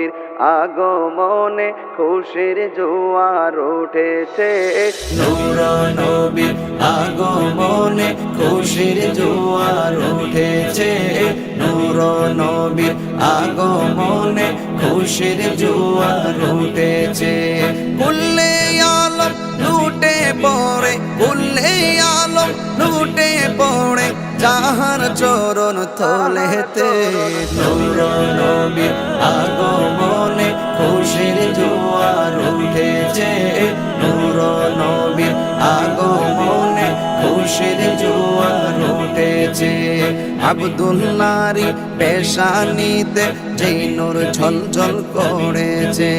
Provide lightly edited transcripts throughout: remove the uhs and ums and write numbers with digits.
নবীর আগমনে খুশির জোয়ার উঠেছে। নূর নবীর আগমনে খুশির জোয়ার উঠেছে। নূর নবীর আগমনে খুশির জোয়ার উঠেছে। কুল্লে আলম লুটে পড়ে, কুল্লে আলম লুটে পড়ে যাহার চরণ তলেতে। নূর নবীর আগমনে খুশির জোয়ার উঠেছে। নূর নবীর আগমনে খুশির জোয়ার উঠেছে। আব্দুল্লাহরি পেশানিতে যেই নূর ঝলঝল করেছে,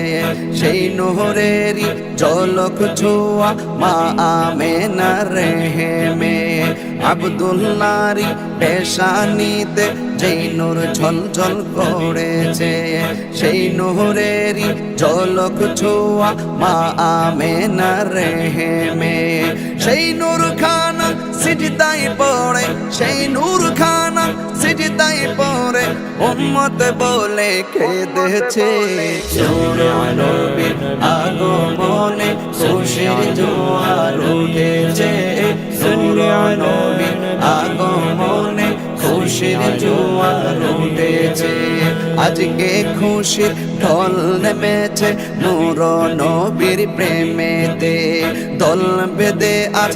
সেই নূরেরই ঝলক ছোঁয়া মা আমেনার রেহেমে। আব্দুল্লাহরি পেশানিতে যেই নূর ঝলঝল করেছে, সেই নূরেরই ঝলক ছোঁয়া মা আমেনার রেহেমে। সেই নূর খানা সিজদায় পড়ে, সেই নূর খানা সিজদায় পড়ে উম্মত বলে কেঁদেছে। নূর নবীর আগমনে খুশির জোয়ার উঠেছে। নূর নবীর আগমনে খুশির জোয়ার উঠেছে। আজকে খুশির ঢল নেমেছে নূর নবীর প্রেমেতে। দল বেঁধে আজ